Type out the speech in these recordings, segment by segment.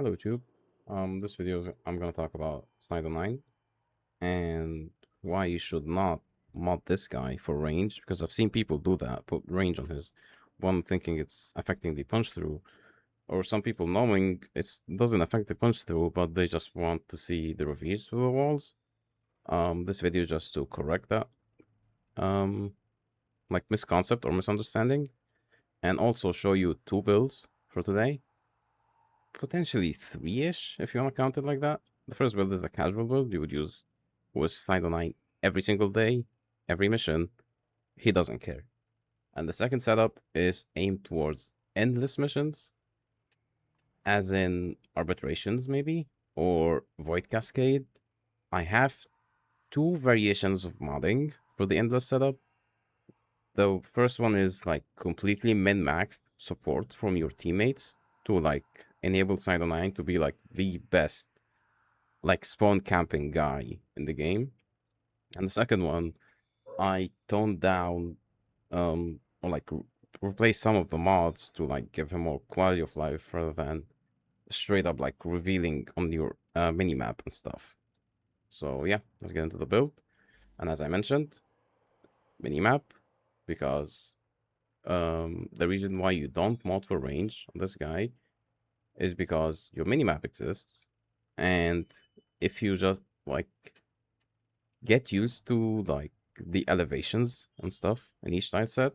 Hello YouTube. This video I'm gonna talk about CYTE-09 and why you should not mod this guy for range, because I've seen people do that, put range on his one thinking it's affecting the punch through, or some people knowing it doesn't affect the punch through, but they just want to see the reveals through the walls. This video is just to correct that um like misconcept or misunderstanding, and also show you two builds for today. Potentially three-ish, if you want to count it like that. The first build is a casual build you would use with CYTE-09 every single day, every mission. He doesn't care. And the second setup is aimed towards endless missions, as in arbitrations maybe, or void cascade. I have two variations of modding for the endless setup. The first one is like completely min-maxed support from your teammates to like enable CYTE-09 to be like the best like spawn camping guy in the game. And the second one, I toned down or like replace some of the mods to like give him more quality of life rather than straight up like revealing on your mini map and stuff. So yeah, let's get into the build. And as I mentioned, mini map, because the reason why you don't mod for range on this guy is because your mini map exists, and if you just like get used to like the elevations and stuff in each side set,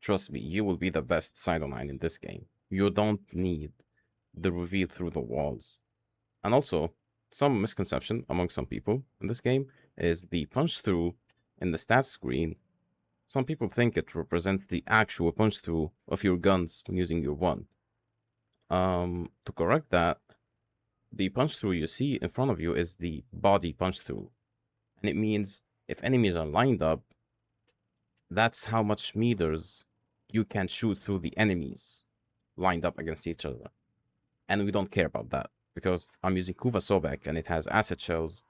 trust me, you will be the best CYTE-09 in this game. You don't need the reveal through the walls. And also, some misconception among some people in this game is the punch through in the stats screen. Some people think it represents the actual punch through of your guns when using your one. To correct that, the punch through you see in front of you is the body punch through. And it means if enemies are lined up, that's how much meters you can shoot through the enemies lined up against each other. And we don't care about that because I'm using Kuva Sobek and it has acid shells,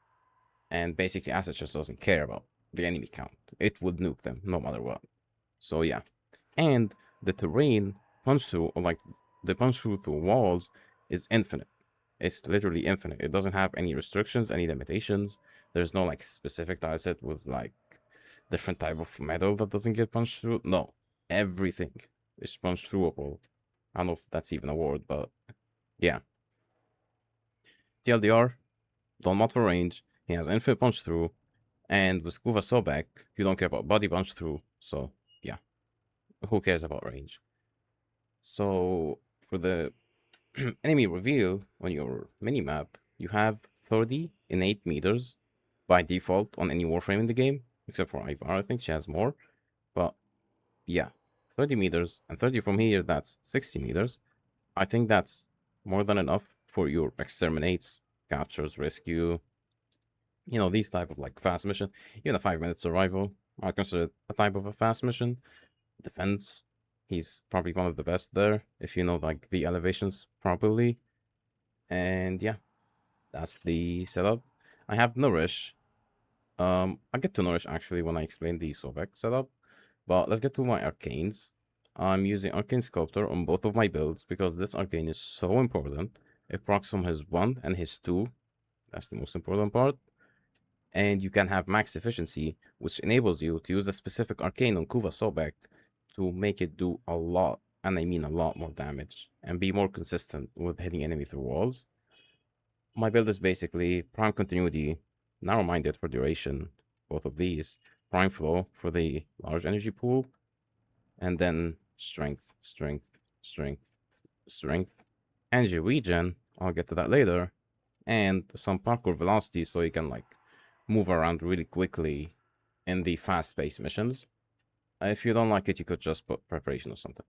and basically acid shells doesn't care about the enemy count. It would nuke them no matter what. So yeah. And the terrain punch through, or like the punch through walls, is infinite. It's literally infinite. It doesn't have any restrictions, any limitations. There's no like specific tile set with like different type of metal that doesn't get punched through. No, everything is punch throughable. I don't know if that's even a word, but yeah. TLDR, don't mod for range. He has infinite punch through, and with Kuva Sobek, you don't care about body punch through. So yeah, who cares about range? So for the enemy reveal on your minimap, you have 30 innate meters by default on any warframe in the game, except for Ivar. I think she has more. But yeah, 30 meters, and 30 from here, that's 60 meters. I think that's more than enough for your exterminates, captures, rescue, these type of like fast mission. Even a 5-minute survival, I consider it a type of a fast mission. Defense, he's probably one of the best there, if you know like the elevations properly. And yeah, that's the setup. I have Nourish. I'll get to Nourish actually when I explain the Sobek setup. But let's get to my arcanes. I'm using Arcane Sculptor on both of my builds because this arcane is so important. It procs from his 1 and his 2. That's the most important part. And you can have max efficiency, which enables you to use a specific arcane on Kuva Sobek to make it do a lot, and I mean a lot more damage, and be more consistent with hitting enemy through walls. My build is basically Prime Continuity, Narrow-Minded for duration, both of these, Prime Flow for the large energy pool, and then Strength, Strength, Strength, Strength. Energy Regen, I'll get to that later, and some parkour velocity so you can like move around really quickly in the fast-paced missions. If you don't like it, you could just put preparation or something.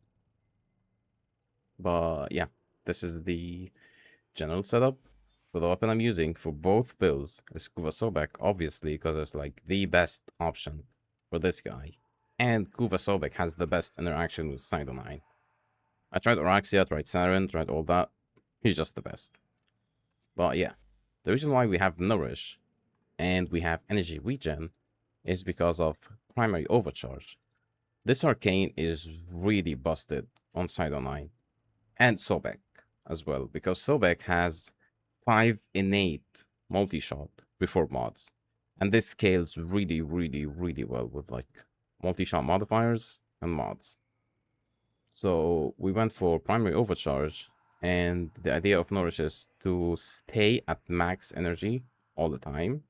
But yeah, this is the general setup. For the weapon I'm using for both builds is Kuva Sobek, obviously, because it's like the best option for this guy. And Kuva Sobek has the best interaction with CYTE-09. I tried Araxia, tried Saren, tried all that. He's just the best. But yeah, the reason why we have Nourish and we have Energy Regen is because of Primary Overcharge. This arcane is really busted on CYTE-09 and Sobek. as well, because Sobek has 5 innate multi-shot before mods. And this scales really, really, really well with like multi-shot modifiers and mods. So we went for primary overcharge, and the idea of Nourish is to stay at max energy all the time.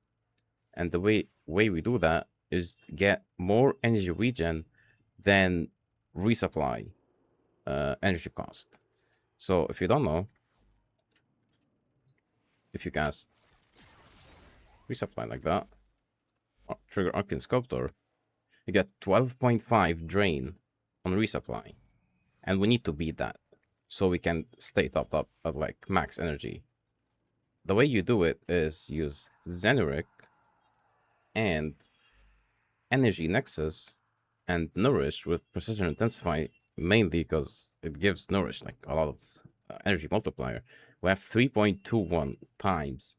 And the way we do that is get more energy regen than resupply energy cost. So if you don't know, if you cast resupply like that, trigger Arcane Sculptor, you get 12.5 drain on resupply. And we need to beat that so we can stay topped up at like max energy. The way you do it is use Zenuric and Energy Nexus and Nourish with Precision Intensify, mainly because it gives Nourish like a lot of energy multiplier. We have 3.21 times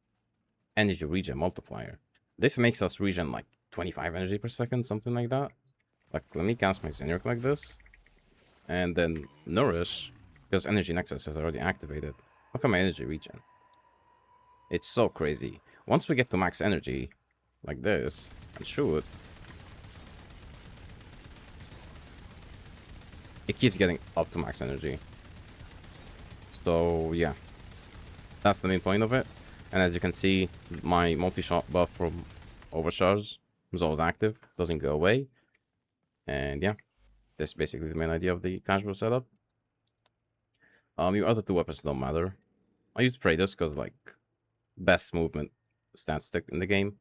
energy regen multiplier. This makes us regen like 25 energy per second, something like that. Like, let me cast my Zenuric like this. And then Nourish, because Energy Nexus is already activated. Look at my energy regen. It's so crazy. Once we get to max energy, like this, and shoot, it keeps getting up to max energy. So, yeah. That's the main point of it. And as you can see, my multi-shot buff from Overcharge is always active, doesn't go away. And yeah, that's basically the main idea of the casual setup. Your other two weapons don't matter. I use Praetus because, like, best movement statistic in the game,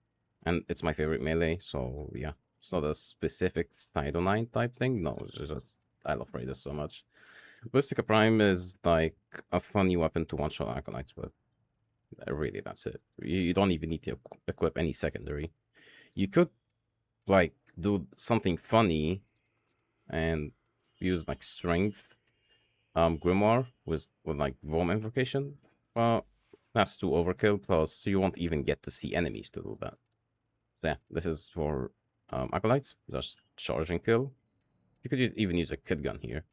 and it's my favorite melee, so yeah. It's not a specific CYTE-09 type thing, no, it's just I love Praetus so much. Ballistica Prime is like a funny weapon to one-shot Acolytes with. Really, that's it. You don't even need to equip any secondary. You could, like, do something funny and use, like, Strength Grimoire with like Vom Invocation, but that's too overkill, plus you won't even get to see enemies to do that. So yeah, this is for Acolytes, just charge and kill. You could even use a kit gun here.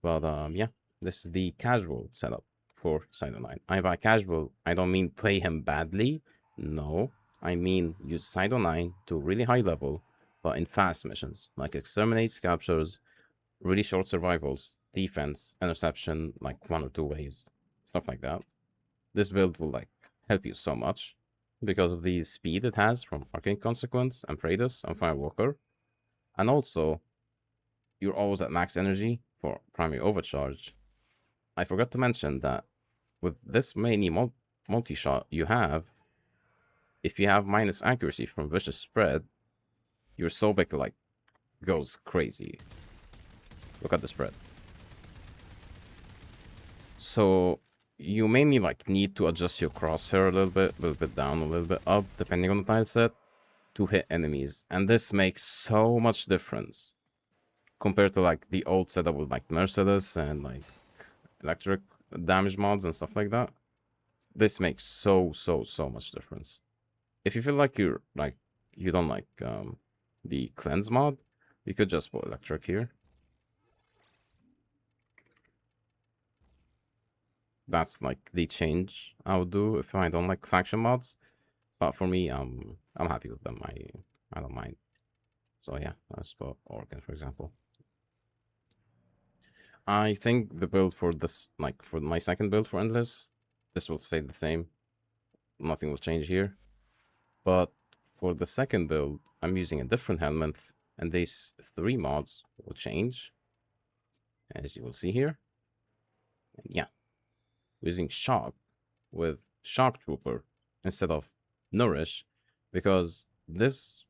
But yeah, this is the casual setup for CYTE-09. By casual, I don't mean play him badly. No, I mean use CYTE-09 to really high level, but in fast missions, like exterminate, captures, really short survivals, defense, interception, like 1 or 2 waves, stuff like that. This build will like help you so much because of the speed it has from Arcane Consequence and Praetus and Firewalker. And also, you're always at max energy for primary overcharge. I forgot to mention that with this many multi-shot you have, if you have minus accuracy from Vicious Spread, your Sobek like goes crazy. Look at the spread. So you mainly like need to adjust your crosshair a little bit down, a little bit up, depending on the tile set, to hit enemies. And this makes so much difference compared to like the old setup with like Merciless and like electric damage mods and stuff like that. This makes so much difference. If you feel like you're like you don't like the cleanse mod, you could just put electric here. That's like the change I would do if I don't like faction mods. But for me, I'm happy with them. I don't mind. So yeah, let's put Organ for example. I think the build for this, like for my second build for Endless, this will stay the same. Nothing will change here. But for the second build, I'm using a different helmet, and these 3 mods will change, as you will see here. And yeah, using Shock with Shock Trooper instead of Nourish, because this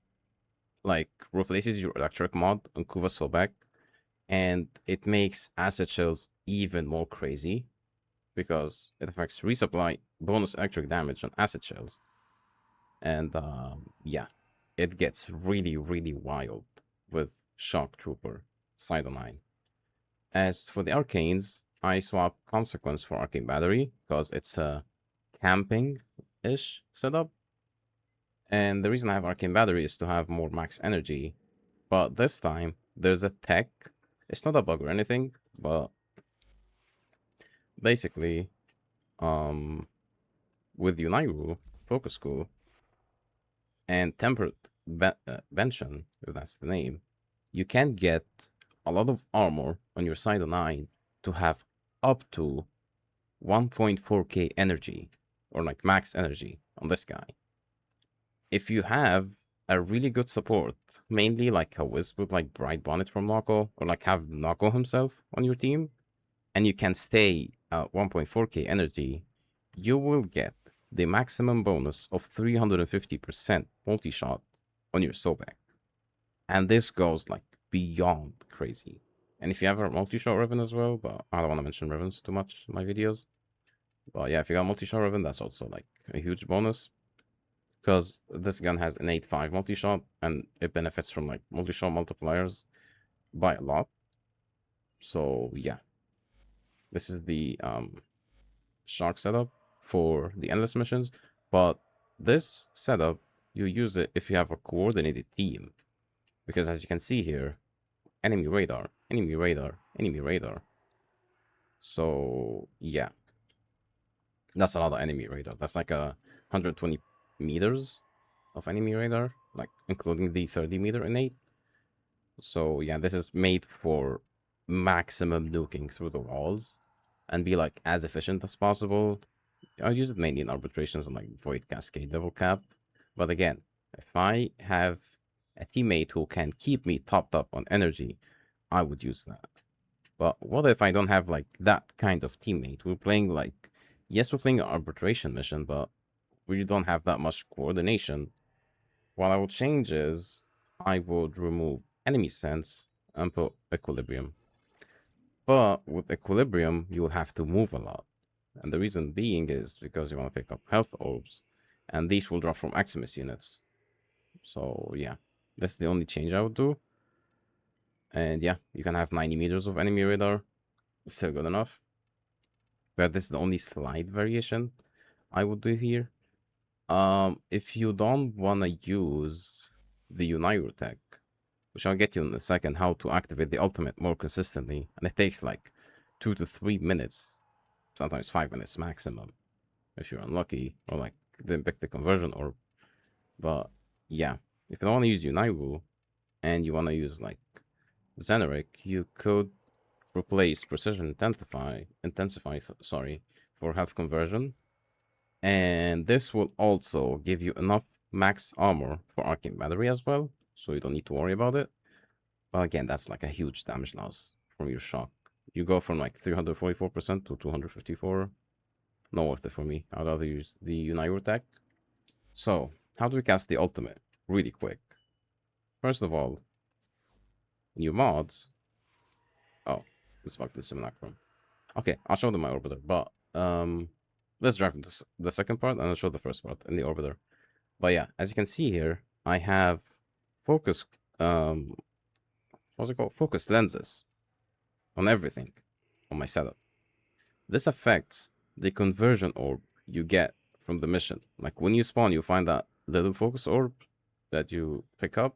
like replaces your electric mod on Kuva Sobek, and it makes acid shells even more crazy because it affects resupply bonus electric damage on acid shells. And yeah, it gets really wild with Shock Trooper CYTE-09. As for the arcanes, I swap Consequence for Arcane Battery because it's a camping-ish setup. And the reason I have Arcane Battery is to have more max energy. But this time, there's a tech. It's not a bug or anything, but basically, um, with Unairu, Focus School, and Tempered Bention, if that's the name, you can get a lot of armor on your side of 9 to have up to 1.4k energy, or like max energy on this guy. If you have a really good support, mainly like a Wisp with like Bright Bonnet from Nako, or like have Nako himself on your team, and you can stay at 1.4k energy, you will get the maximum bonus of 350% multi-shot on your sobek. And this goes like beyond crazy. And if you have a multi-shot Riven as well, but I don't want to mention Rivens too much in my videos. But yeah, if you got multi-shot Riven, that's also like a huge bonus. Because this gun has innate 5 multi-shot, and it benefits from like multi-shot multipliers by a lot. So yeah, this is the shark setup for the endless missions, but this setup, you use it if you have a coordinated team, because as you can see here, enemy radar, enemy radar, enemy radar. So yeah, that's a lot of enemy radar. That's like 120 meters of enemy radar, like including the 30-meter innate. So yeah, this is made for maximum nuking through the walls and be like as efficient as possible. I use it mainly in arbitrations and like Void Cascade Devil Cap. But again, if I have a teammate who can keep me topped up on energy, I would use that. But what if I don't have like that kind of teammate? We're playing like, yes, we're playing an arbitration mission, but we don't have that much coordination. What I would change is I would remove enemy sense and put equilibrium. But with equilibrium, you will have to move a lot. And the reason being is because you want to pick up health orbs, and these will drop from Maximus units. So yeah, that's the only change I would do. And yeah, you can have 90 meters of enemy radar. Still good enough. But this is the only slight variation I would do here. If you don't want to use the Uniru tech, which I'll get you in a second, how to activate the ultimate more consistently, and it takes like 2 to 3 minutes, sometimes 5 minutes maximum, if you're unlucky, or like didn't pick the conversion orb. But yeah, if you don't want to use Uniru and you want to use like Xeneric, you could replace Precision Intensify, sorry, for health conversion. And this will also give you enough max armor for Arcane Battery as well, so you don't need to worry about it. But again, that's like a huge damage loss from your shock. You go from like 344% to 254. Not worth it for me. I'd rather use the Uniru tech. So, how do we cast the ultimate? Really quick. First of all, new mods. Oh, let's fuck the simulacrum. Okay, I'll show them my orbiter, but let's drive into the second part and I'll show the first part in the orbiter. But yeah, as you can see here, I have focus what's it called? Focus lenses on everything on my setup. This affects the conversion orb you get from the mission. Like when you spawn, you find that little focus orb that you pick up.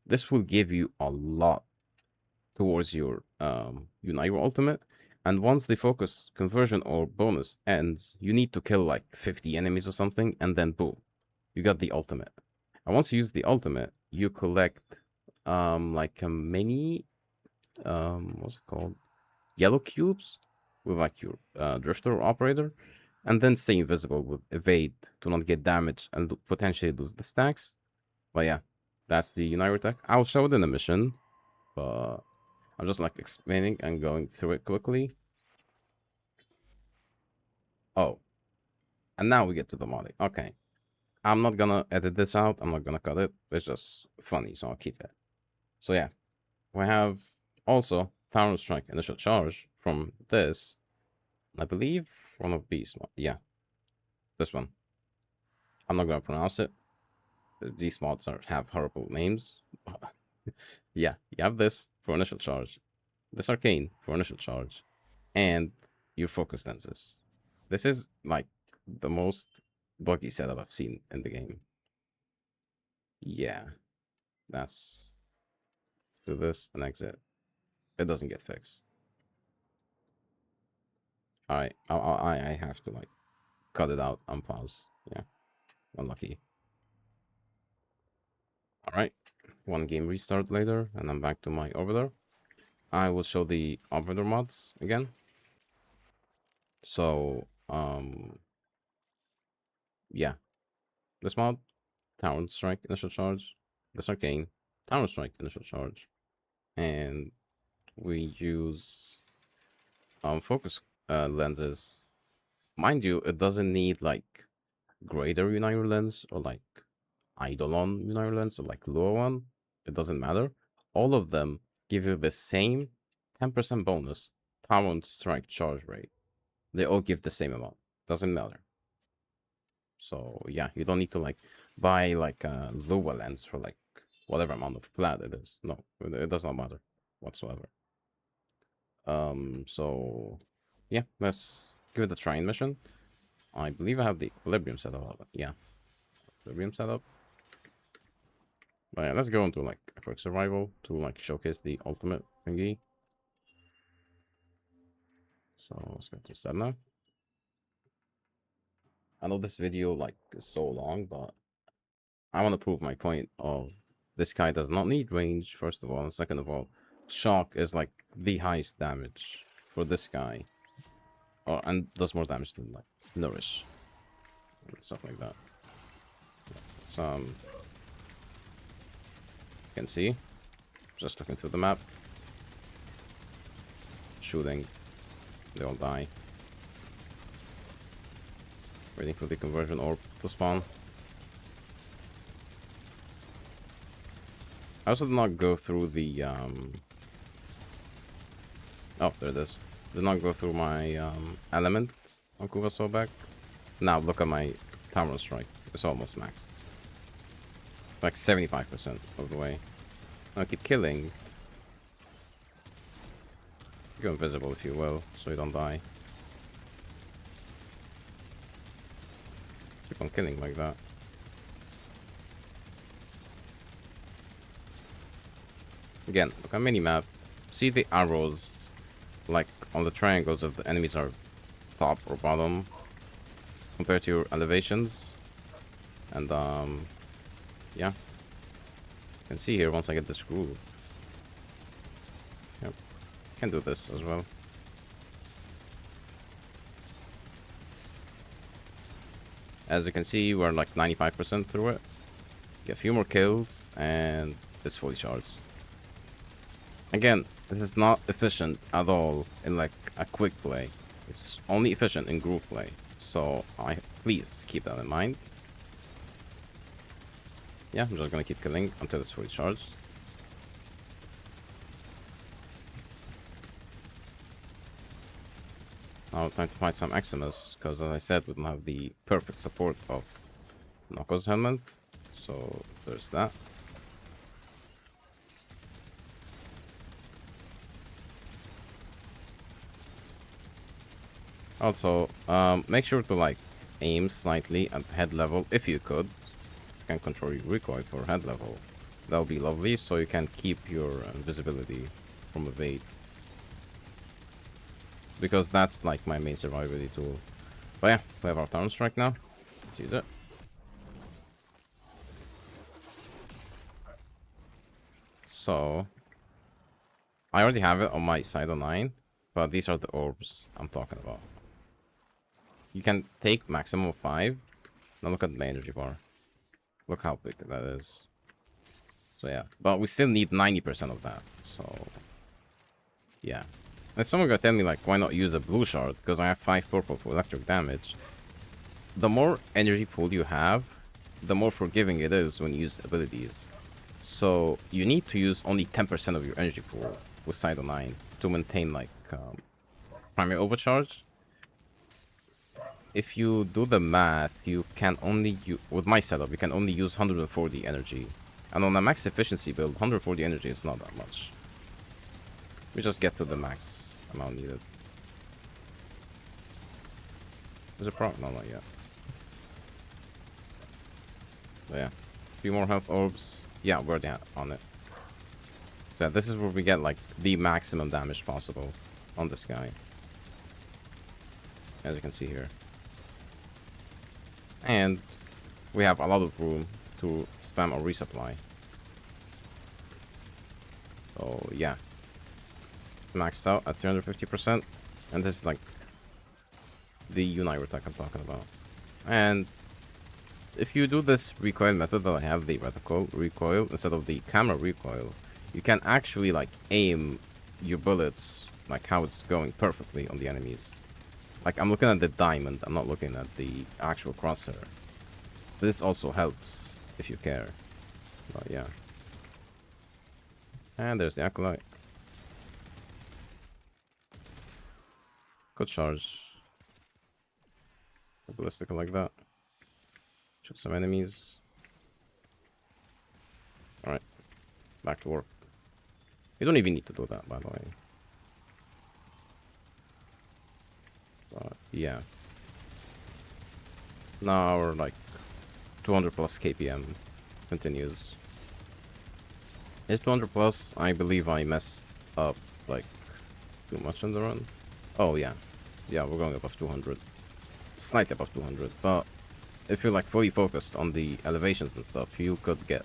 This will give you a lot towards your United Ultimate. And once the focus conversion orb bonus ends, you need to kill like 50 enemies or something, and then boom, you got the ultimate. And once you use the ultimate, you collect like a mini what's it called? Yellow cubes with like your drifter operator, and then stay invisible with evade to not get damaged and potentially lose the stacks. But yeah, that's the United attack. I'll show it in the mission, but I'm just like explaining and going through it quickly. Oh, and now we get to the modding. Okay, I'm not gonna edit this out. I'm not gonna cut it. It's just funny, so I'll keep it. So yeah, we have also Tower Strike initial charge from this. I believe one of these. Yeah, this one. I'm not gonna pronounce it. These mods have horrible names. Yeah, you have this for initial charge, this arcane for initial charge, and your focus lenses. This is like the most buggy setup I've seen in the game. Yeah, that's do this and exit. It doesn't get fixed. I have to like cut it out and pause. Yeah, unlucky. All right, one game restart later, and I'm back to my orbiter. I will show the orbiter mods again. So, yeah, this mod, Talon Strike initial charge, this arcane, Talon Strike initial charge, and we use focus lenses. Mind you, it doesn't need like greater Uniter lens or like Eidolon Uniter lens or like lower one. It doesn't matter. All of them give you the same 10% bonus Talon Strike charge rate. They all give the same amount. Doesn't matter. So yeah, you don't need to like buy like a lower lens for like whatever amount of plat it is. No, it does not matter whatsoever. So yeah, let's give it a try in mission. I believe I have the equilibrium setup. Yeah, equilibrium setup. But yeah, let's go into like a quick survival to like showcase the ultimate thingy. So let's go to Sedna. I know this video like is so long, but I want to prove my point of this guy does not need range, first of all, and second of all, shock is like the highest damage for this guy. Oh, and does more damage than like nourish and stuff like that. It's you can see, just looking through the map, shooting, they all die. Waiting for the conversion orb to spawn. I also did not go through the oh, there it is. Did not go through my element on Kuva Sobek. Now look at my Tower Strike. It's almost maxed. Like 75% of the way. I'll keep killing. Go invisible if you will, so you don't die. Keep on killing like that. Again, look at minimap. See the arrows, like on the triangles if the enemies are top or bottom compared to your elevations. And yeah, you can see here once I get this groove. Yep, can do this as well. As you can see, we're like 95% through it. Get a few more kills, and it's fully charged. Again, this is not efficient at all in like a quick play. It's only efficient in group play. So please keep that in mind. Yeah, I'm just gonna keep killing until it's fully charged. Now time to find some Eximus, because as I said, we don't have the perfect support of Knocko's helmet. So there's that. Also, make sure to like aim slightly at head level if you could. You can control your recoil for head level. That would be lovely, so you can keep your visibility from evade. Because that's like my main survivability tool. But yeah, we have our Town Strike now. Let's use it. So I already have it on my CYTE-09, but these are the orbs I'm talking about. You can take maximum of 5. Now look at the energy bar. Look how big that is. So yeah, but we still need 90% of that. So yeah. And someone gonna tell me like, why not use a blue shard? Because I have 5 purple for electric damage. The more energy pool you have, the more forgiving it is when you use abilities. So you need to use only 10% of your energy pool with CYTE-09 to maintain like primary overcharge. If you do the math, you can only with my setup, you can only use 140 energy. And on a max efficiency build, 140 energy is not that much. We just get to the max amount needed. There's a problem? No, not yet. But yeah, a few more health orbs. Yeah, we're already on it. So yeah, this is where we get like the maximum damage possible on this guy. as you can see here. And we have a lot of room to spam or resupply. So yeah, maxed out at 350%. And this is like the Unite attack I'm talking about. And if you do this recoil method that I have, the reticle recoil, instead of the camera recoil, you can actually like aim your bullets like how it's going perfectly on the enemies. Like I'm looking at the diamond, I'm not looking at the actual crosshair. This also helps if you care. But yeah. And there's the acolyte. Good charge. Ballistic like that. Shoot some enemies. Alright. Back to work. You don't even need to do that, by the way. But yeah. Now we're like 200 plus KPM continues. Is 200 plus? I believe I messed up like too much on the run. Oh yeah. Yeah, we're going above 200. Slightly above 200, but if you're like fully focused on the elevations and stuff, you could get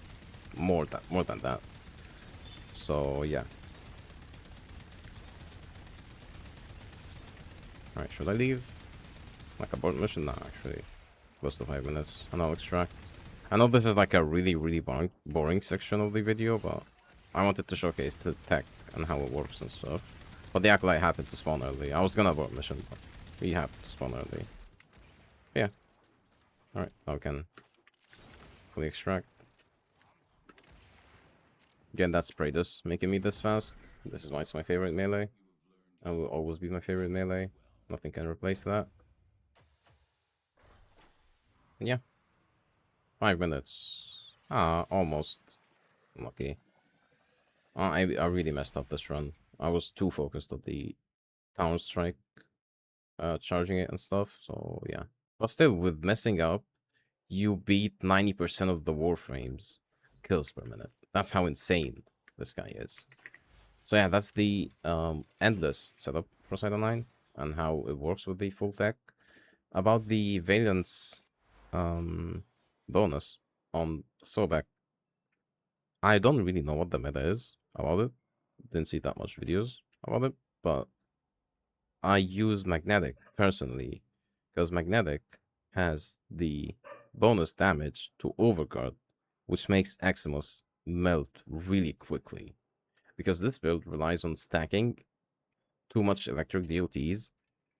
more than that. So yeah. Alright, should I leave? Like abort mission? Nah, actually. Close to 5 minutes. And I'll extract. I know this is like a really boring section of the video, but I wanted to showcase the tech and how it works and stuff. But the acolyte happened to spawn early. I was gonna abort mission, but he happened to spawn early. Yeah. Alright, now we can fully extract. Again, that's Praetus making me this fast. This is why it's my favorite melee. And will always be my favorite melee. Nothing can replace that. Yeah. 5 minutes. Ah, almost. Lucky. I really messed up this run. I was too focused on the town strike, charging it and stuff. So yeah. But still, with messing up, you beat 90% of the warframes kills per minute. That's how insane this guy is. So yeah, that's the endless setup for CYTE-09 and how it works with the full tech. About the Valence bonus on Sobek, I don't really know what the meta is about it. Didn't see that much videos about it, but I use Magnetic personally because Magnetic has the bonus damage to Overguard, which makes Eximus melt really quickly. Because this build relies on stacking too much electric DOTs,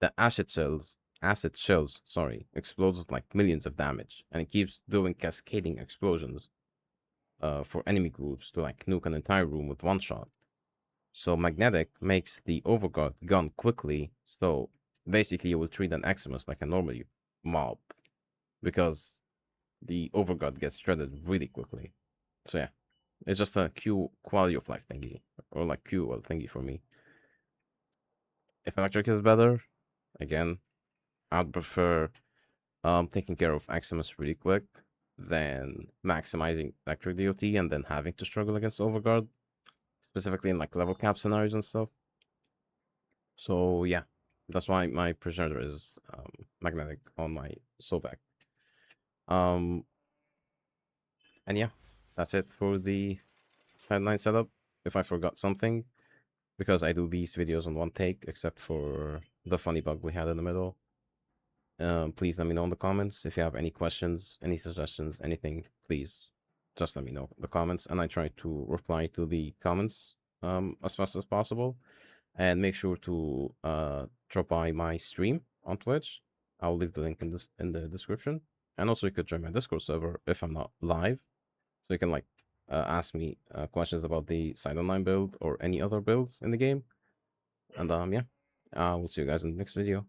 the acid shells, sorry, explodes with like millions of damage, and it keeps doing cascading explosions for enemy groups to like nuke an entire room with one shot. So Magnetic makes the Overguard gun quickly, so basically you will treat an Eximus like a normal mob, because the Overguard gets shredded really quickly. So yeah, it's just a Q quality of life thingy, or like QL thingy for me. If electric is better, again, I'd prefer taking care of Eximus really quick than maximizing electric DOT and then having to struggle against Overguard, specifically in like level cap scenarios and stuff. So yeah, that's why my prisoner is magnetic on my sobek. Um, and yeah, that's it for the sideline setup. If I forgot something, because I do these videos on one take, except for the funny bug we had in the middle. Please let me know in the comments. If you have any questions, any suggestions, anything, please just let me know in the comments, and I try to reply to the comments as fast as possible. And make sure to drop by my stream on Twitch. I'll leave the link in the description. And also you could join my Discord server if I'm not live, so you can like ask me questions about the CYTE-09 build or any other builds in the game. And yeah, we'll see you guys in the next video.